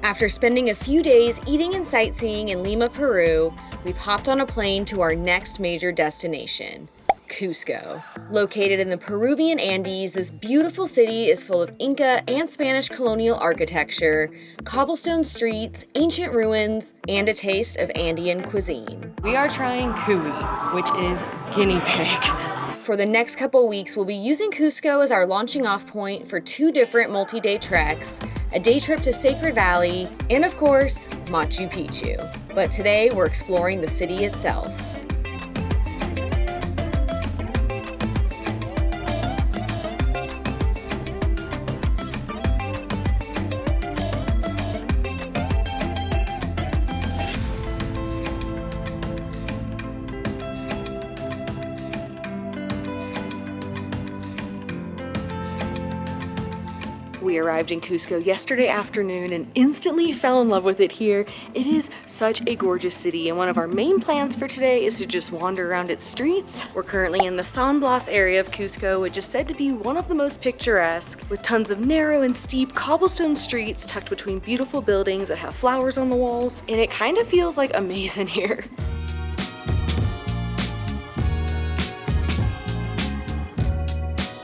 After spending a few days eating and sightseeing in Lima, Peru, we've hopped on a plane to our next major destination, Cusco. Located in the Peruvian Andes, this beautiful city is full of Inca and Spanish colonial architecture, cobblestone streets, ancient ruins, and a taste of Andean cuisine. We are trying cuy, which is guinea pig. For the next couple weeks, we'll be using Cusco as our launching off point for 2 different multi-day treks, a day trip to Sacred Valley, and of course, Machu Picchu. But today, we're exploring the city itself. We arrived in Cusco yesterday afternoon and instantly fell in love with it here. It is such a gorgeous city, and one of our main plans for today is to just wander around its streets. We're currently in the San Blas area of Cusco, which is said to be one of the most picturesque, with tons of narrow and steep cobblestone streets tucked between beautiful buildings that have flowers on the walls, and it kind of feels like a maze in here.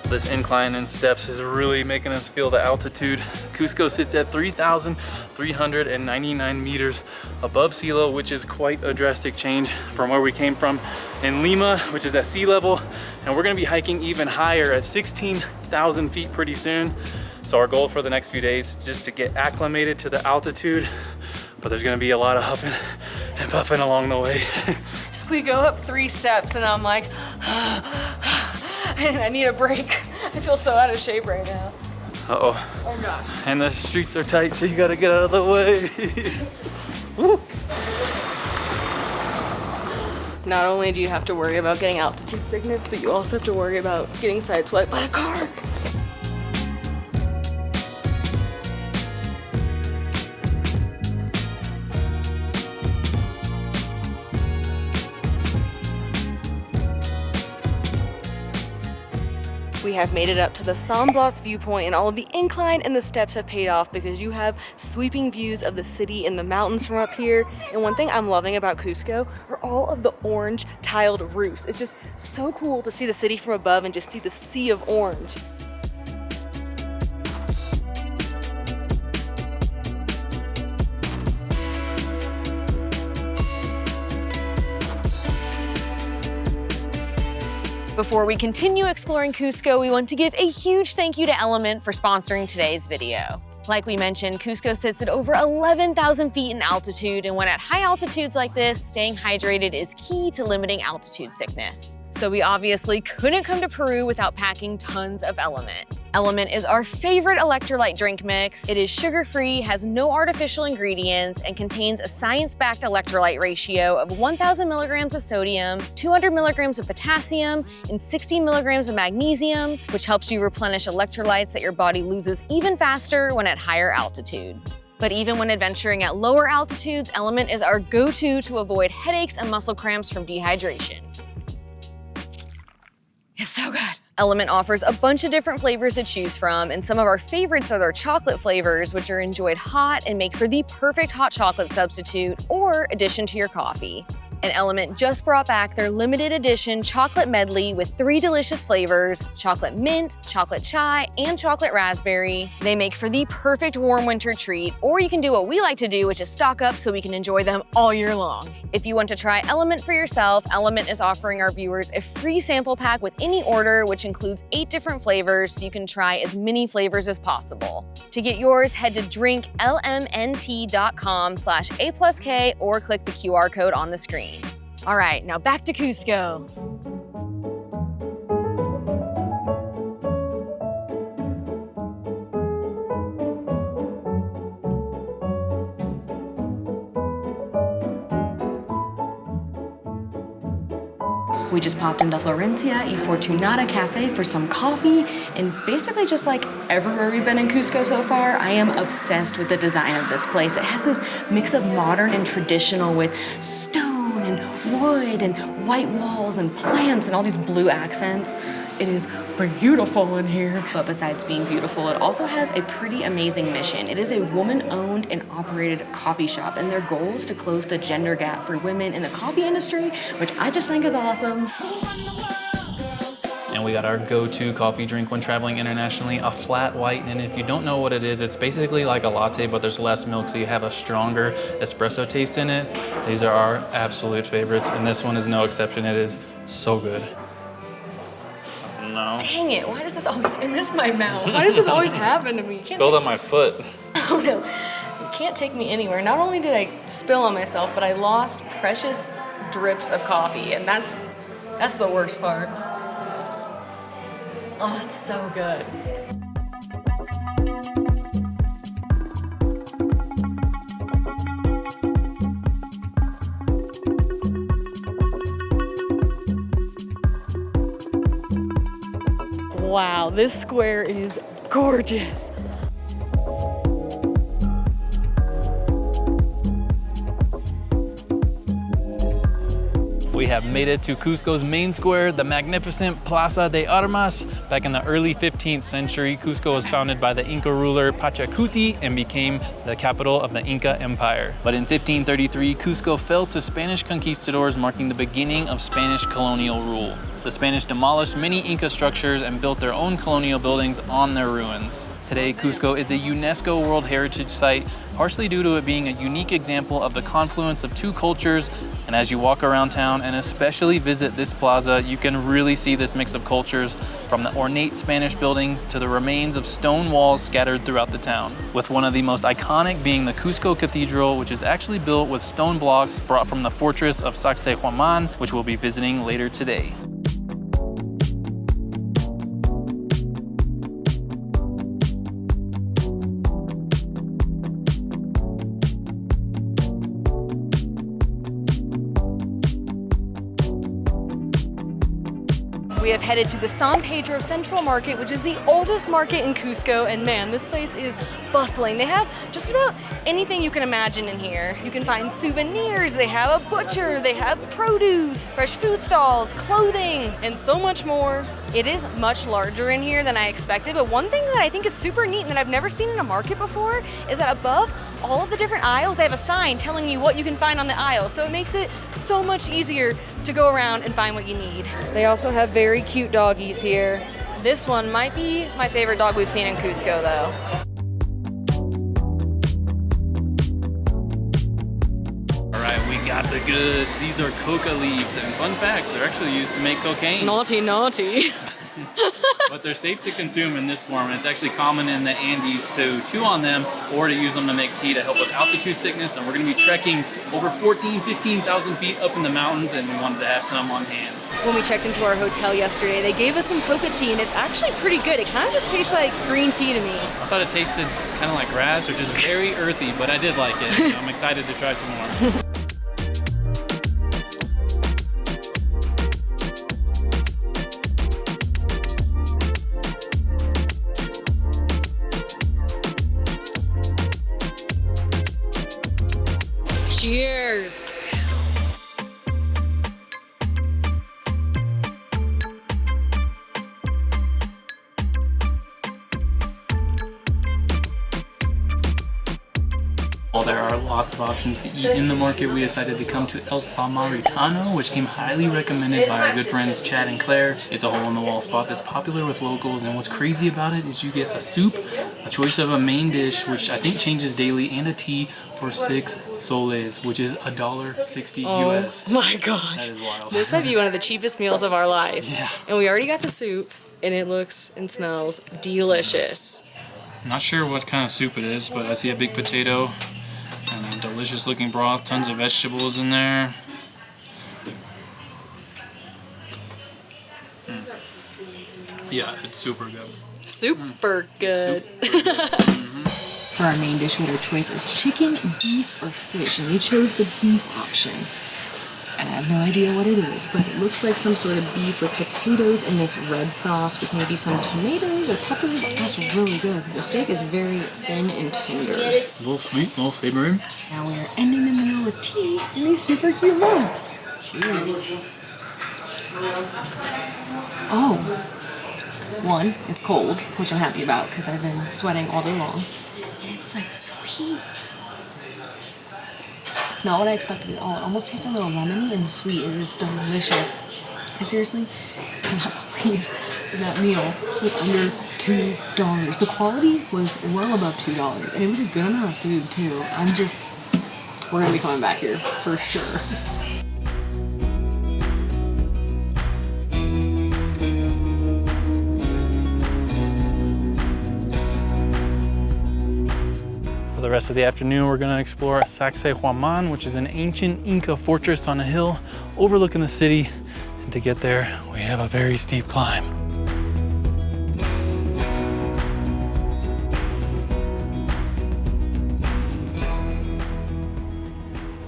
This incline and steps is really making us feel the altitude. Cusco sits at 3,399 meters above sea level, which is quite a drastic change from where we came from in Lima, which is at sea level. And we're gonna be hiking even higher at 16,000 feet pretty soon. So our goal for the next few days is just to get acclimated to the altitude, but there's gonna be a lot of huffing and puffing along the way. We go up 3 steps and I'm like, I need a break. I feel so out of shape right now. Uh-oh. Oh gosh. And the streets are tight, so you gotta get out of the way. Woo. Not only do you have to worry about getting altitude sickness, but you also have to worry about getting sideswiped by a car. We have made it up to the San Blas viewpoint, and all of the incline and the steps have paid off because you have sweeping views of the city and the mountains from up here. And one thing I'm loving about Cusco are all of the orange tiled roofs. It's just so cool to see the city from above and just see the sea of orange. Before we continue exploring Cusco, we want to give a huge thank you to LMNT for sponsoring today's video. Like we mentioned, Cusco sits at over 11,000 feet in altitude, and when at high altitudes like this, staying hydrated is key to limiting altitude sickness. So we obviously couldn't come to Peru without packing tons of LMNT. LMNT is our favorite electrolyte drink mix. It is sugar-free, has no artificial ingredients, and contains a science-backed electrolyte ratio of 1,000 milligrams of sodium, 200 milligrams of potassium, and 60 milligrams of magnesium, which helps you replenish electrolytes that your body loses even faster when at higher altitude. But even when adventuring at lower altitudes, LMNT is our go-to to avoid headaches and muscle cramps from dehydration. It's so good. LMNT offers a bunch of different flavors to choose from, and some of our favorites are their chocolate flavors, which are enjoyed hot and make for the perfect hot chocolate substitute or addition to your coffee. And LMNT just brought back their limited edition chocolate medley with 3 delicious flavors: chocolate mint, chocolate chai, and chocolate raspberry. They make for the perfect warm winter treat, or you can do what we like to do, which is stock up so we can enjoy them all year long. If you want to try LMNT for yourself, LMNT is offering our viewers a free sample pack with any order, which includes 8 different flavors, so you can try as many flavors as possible. To get yours, head to drinklmnt.com/A+K or click the QR code on the screen. All right, now back to Cusco. We just popped into Florencia y Fortunata Cafe for some coffee, and basically just like everywhere we've been in Cusco so far, I am obsessed with the design of this place. It has this mix of modern and traditional with stone and wood and white walls and plants and all these blue accents. It is beautiful in here. But besides being beautiful, it also has a pretty amazing mission. It is a woman-owned and operated coffee shop, and their goal is to close the gender gap for women in the coffee industry, which I just think is awesome. And we got our go-to coffee drink when traveling internationally, a flat white. And if you don't know what it is, it's basically like a latte, but there's less milk, so you have a stronger espresso taste in it. These are our absolute favorites, and this one is no exception. It is so good. No. Dang it, why does this always, I miss my mouth. Why does this always happen to me? Spilled on my foot. Oh no, you can't take me anywhere. Not only did I spill on myself, but I lost precious drips of coffee, and that's the worst part. Oh, it's so good. Wow, this square is gorgeous. We have made it to Cusco's main square, the magnificent Plaza de Armas. Back in the early 15th century, Cusco was founded by the Inca ruler Pachacuti and became the capital of the Inca Empire. But in 1533, Cusco fell to Spanish conquistadors, marking the beginning of Spanish colonial rule. The Spanish demolished many Inca structures and built their own colonial buildings on their ruins. Today, Cusco is a UNESCO World Heritage Site, partially due to it being a unique example of the confluence of two cultures. And as you walk around town and especially visit this plaza, you can really see this mix of cultures, from the ornate Spanish buildings to the remains of stone walls scattered throughout the town, with one of the most iconic being the Cusco Cathedral, which is actually built with stone blocks brought from the fortress of Sacsayhuaman, which we'll be visiting later today. We have headed to the San Pedro Central Market, which is the oldest market in Cusco, and man, this place is bustling. They have just about anything you can imagine in here. You can find souvenirs, they have a butcher, they have produce, fresh food stalls, clothing, and so much more. It is much larger in here than I expected, but one thing that I think is super neat and that I've never seen in a market before is that above all of the different aisles, they have a sign telling you what you can find on the aisles, so it makes it so much easier to go around and find what you need. They also have very cute doggies here. This one might be my favorite dog we've seen in Cusco, though. All right, we got the goods. These are coca leaves, and fun fact, they're actually used to make cocaine. Naughty, naughty. But they're safe to consume in this form, and it's actually common in the Andes to chew on them or to use them to make tea to help with altitude sickness. And we're gonna be trekking over 15,000 feet up in the mountains, and we wanted to have some on hand. When we checked into our hotel yesterday, they gave us some coca tea, and it's actually pretty good. It kind of just tastes like green tea to me. I thought it tasted kind of like grass or just very earthy, but I did like it. I'm excited to try some more. Cheers! While there are lots of options to eat in the market, we decided to come to El Samaritano, which came highly recommended by our good friends Chad and Claire. It's a hole-in-the-wall spot that's popular with locals, and what's crazy about it is you get a soup, a choice of a main dish, which I think changes daily, and a tea for 6 soles, which is $1.60 US. Oh my gosh. That is wild. This might be one of the cheapest meals of our life. Yeah. And we already got the soup, and it looks and smells delicious. I'm not sure what kind of soup it is, but I see a big potato and a delicious looking broth, tons of vegetables in there. Yeah, it's super good. Super good. For our main dish, we had our choice of chicken, beef, or fish, and we chose the beef option. And I have no idea what it is, but it looks like some sort of beef with potatoes in this red sauce with maybe some tomatoes or peppers. That's really good. The steak is very thin and tender. A little sweet, a little savory. Now we are ending the meal with tea and these super cute mugs. Cheers. Oh, one, it's cold, which I'm happy about because I've been sweating all day long. And it's like sweet. Not what I expected at all. It almost tastes a little lemony and sweet. It is delicious. I seriously cannot believe that meal was under $2. The quality was well above $2, and it was a good amount of food too. We're gonna be coming back here for sure. For the rest of the afternoon, we're gonna explore Sacsayhuaman, which is an ancient Inca fortress on a hill overlooking the city. And to get there, we have a very steep climb.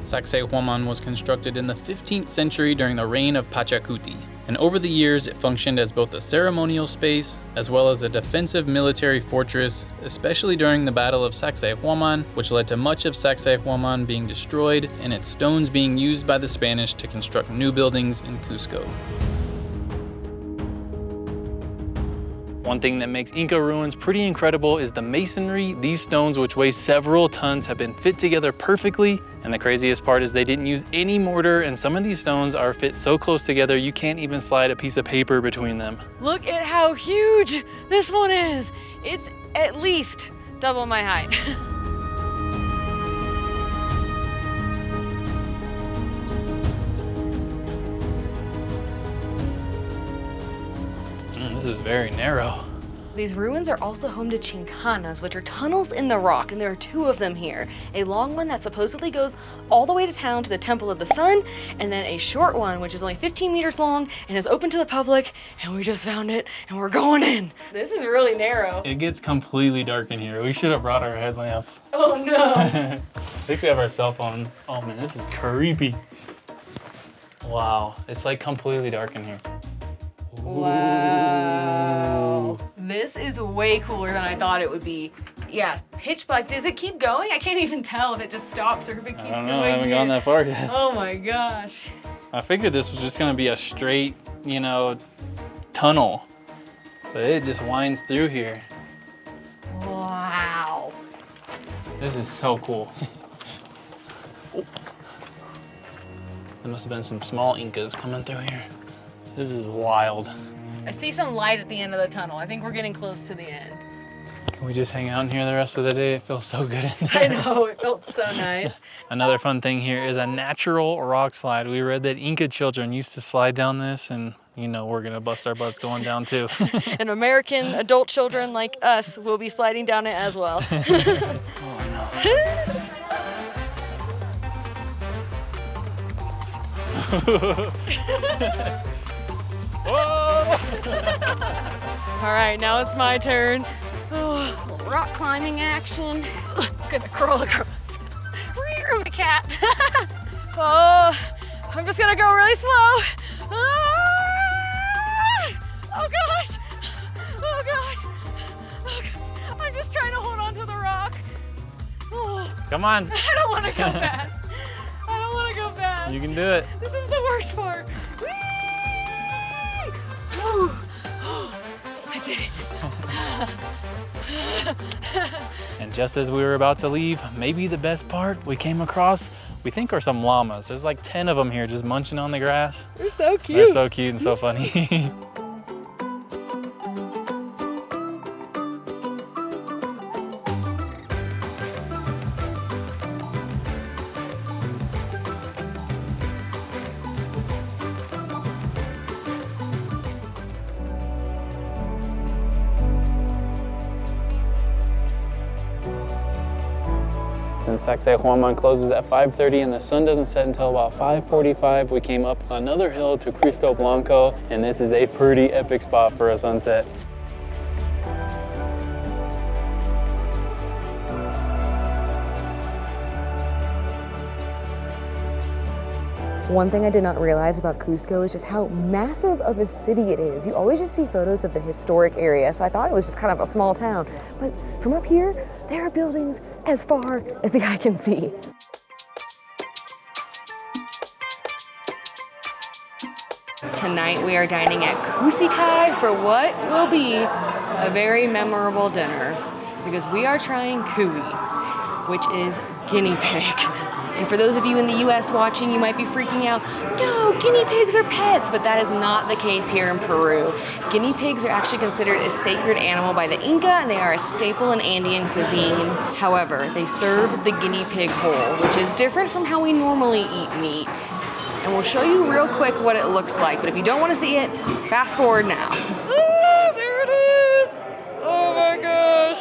Sacsayhuaman was constructed in the 15th century during the reign of Pachacuti, and over the years it functioned as both a ceremonial space as well as a defensive military fortress, especially during the Battle of Sacsayhuaman, which led to much of Sacsayhuaman being destroyed and its stones being used by the Spanish to construct new buildings in Cusco. One thing that makes Inca ruins pretty incredible is the masonry. These stones, which weigh several tons, have been fit together perfectly. And the craziest part is they didn't use any mortar, and some of these stones are fit so close together you can't even slide a piece of paper between them. Look at how huge this one is. It's at least double my height. This is very narrow. These ruins are also home to chincanas, which are tunnels in the rock, and there are two of them here. A long one that supposedly goes all the way to town to the Temple of the Sun, and then a short one, which is only 15 meters long and is open to the public, and we just found it, and we're going in. This is really narrow. It gets completely dark in here. We should have brought our headlamps. Oh no. At least we have our cell phone. Oh man, this is creepy. Wow, it's like completely dark in here. Wow. This is way cooler than I thought it would be. Yeah, pitch black. Does it keep going? I can't even tell if it just stops or if it keeps going. I don't know, I haven't gone that far yet. Oh my gosh. I figured this was just gonna be a straight, tunnel, but it just winds through here. Wow. This is so cool. Oh. There must have been some small Incas coming through here. This is wild. I see some light at the end of the tunnel. I think we're getting close to the end. Can we just hang out in here the rest of the day? It feels so good in there. I know, it felt so nice. Another fun thing here is a natural rock slide. We read that Inca children used to slide down this, and we're gonna bust our butts going down too. And American adult children like us will be sliding down it as well. Oh no. All right, now it's my turn. Oh, little rock climbing action. I'm gonna crawl across. My cat. Oh, I'm just gonna go really slow. Oh gosh. Oh gosh. Oh gosh. I'm just trying to hold on to the rock. Oh. Come on. I don't want to go fast. I don't want to go fast. You can do it. This is the worst part. Whee! Whew. I did it. And just as we were about to leave, maybe the best part we came across, we think are some llamas. There's like 10 of them here just munching on the grass. They're so cute. They're so cute and so funny. Since Sacsayhuaman closes at 5:30 and the sun doesn't set until about 5:45, we came up another hill to Cristo Blanco, and this is a pretty epic spot for a sunset. One thing I did not realize about Cusco is just how massive of a city it is. You always just see photos of the historic area, so I thought it was just kind of a small town. But from up here, there are buildings as far as the eye can see. tonight we are dining at Cusco for what will be a very memorable dinner because we are trying cuy, which is guinea pig. And for those of you in the US watching, you might be freaking out, no, guinea pigs are pets, but that is not the case here in Peru. Guinea pigs are actually considered a sacred animal by the Inca, and they are a staple in Andean cuisine. However, they serve the guinea pig whole, which is different from how we normally eat meat. And we'll show you real quick what it looks like, but if you don't want to see it, fast forward now. Ah, there it is! Oh my gosh!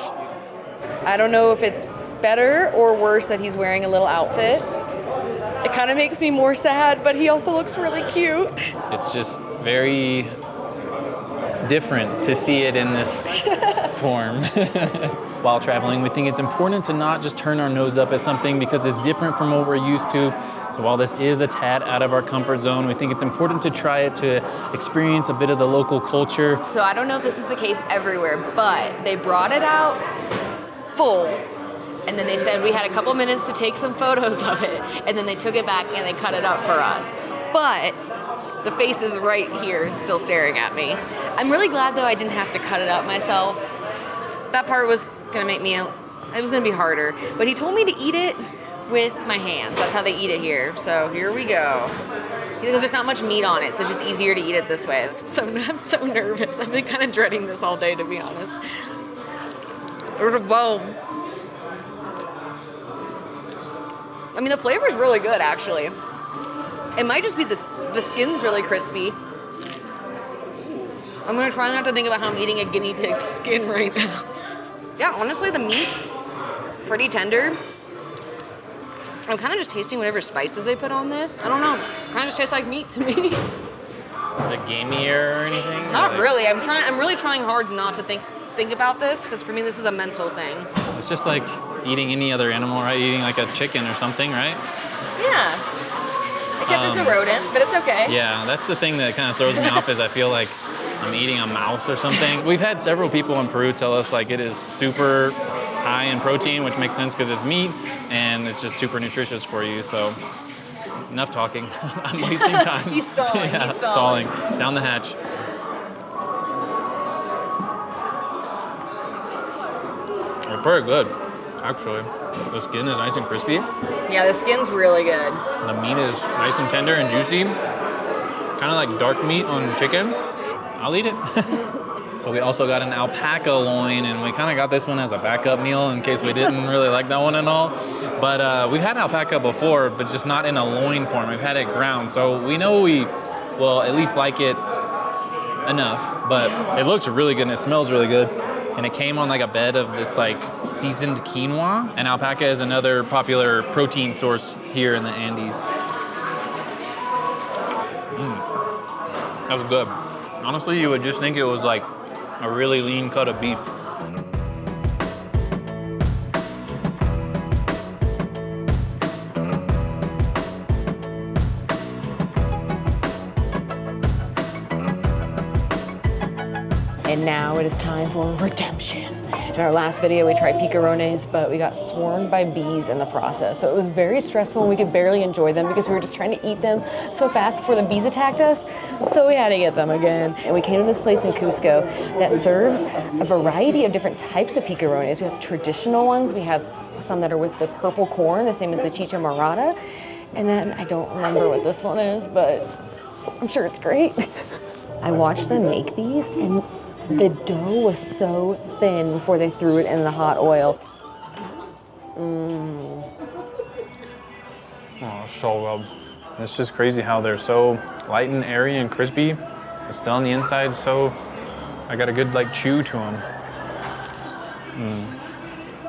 I don't know if it's better or worse that he's wearing a little outfit. It kind of makes me more sad, but he also looks really cute. It's just very different to see it in this form. While traveling, we think it's important to not just turn our nose up at something because it's different from what we're used to. So while this is a tad out of our comfort zone, we think it's important to try it to experience a bit of the local culture. So I don't know if this is the case everywhere, but they brought it out full. And then they said we had a couple minutes to take some photos of it. And then they took it back and they cut it up for us. But the face is right here still staring at me. I'm really glad though I didn't have to cut it up myself. That part was gonna make me, it was gonna be harder. But he told me to eat it with my hands. That's how they eat it here. So here we go. Because there's not much meat on it, so it's just easier to eat it this way. So I'm so nervous. I've been kind of dreading this all day, to be honest. There's a bone. I mean, the flavor's really good, actually. It might just be the skin's really crispy. I'm gonna try not to think about how I'm eating a guinea pig skin right now. Yeah, honestly, the meat's pretty tender. I'm kind of just tasting whatever spices they put on this. I don't know. Kind of just tastes like meat to me. Is it gamier or anything? Not really. I'm really trying hard not to think about this because for me this is a mental thing. It's just like eating any other animal, right? Eating like a chicken or something, right? Yeah. Except it's a rodent, but it's okay. Yeah, that's the thing that kind of throws me off is I feel like I'm eating a mouse or something. We've had several people in Peru tell us like it is super high in protein, which makes sense because it's meat and it's just super nutritious for you. So enough talking. I'm wasting time. He's stalling. Yeah, He's stalling. Down the hatch. They're pretty good, actually. The skin is nice and crispy. Yeah, the skin's really good. The meat is nice and tender and juicy. Kind of like dark meat on chicken. I'll eat it. So we also got an alpaca loin, and we kind of got this one as a backup meal in case we didn't really like that one at all. But we've had alpaca before, but just not in a loin form. We've had it ground, so we know we will at least like it enough. But it looks really good and it smells really good. And it came on like a bed of this like seasoned quinoa. And alpaca is another popular protein source here in the Andes. That was good. Honestly, you would just think it was like a really lean cut of beef. And now it is time for redemption. In our last video, we tried picarones, but we got swarmed by bees in the process. So it was very stressful and we could barely enjoy them because we were just trying to eat them so fast before the bees attacked us. So we had to get them again. And we came to this place in Cusco that serves a variety of different types of picarones. We have traditional ones. We have some that are with the purple corn, the same as the chicha morada. And then I don't remember what this one is, but I'm sure it's great. I watched them make these and the dough was so thin before they threw it in the hot oil. Oh, so good. It's just crazy how they're so light and airy and crispy, but still on the inside, so I got a good like chew to them.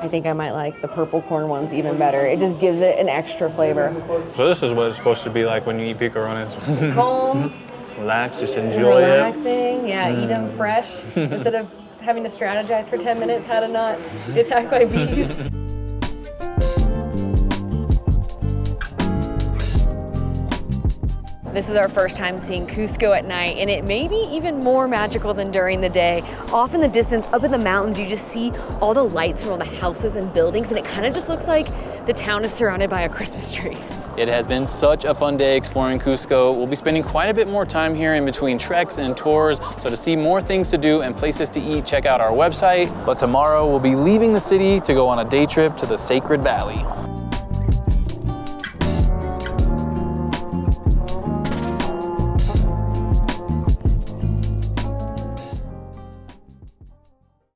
I think I might like the purple corn ones even better. It just gives it an extra flavor. So this is what it's supposed to be like when you eat picarones. Calm. Relax, just enjoy it. Relaxing, yeah, eat them fresh instead of having to strategize for 10 minutes how to not get attacked by bees. This is our first time seeing Cusco at night, and it may be even more magical than during the day. Off in the distance, up in the mountains, you just see all the lights from all the houses and buildings, and it kind of just looks like the town is surrounded by a Christmas tree. It has been such a fun day exploring Cusco. We'll be spending quite a bit more time here in between treks and tours, so to see more things to do and places to eat, check out our website. But tomorrow we'll be leaving the city to go on a day trip to the Sacred Valley.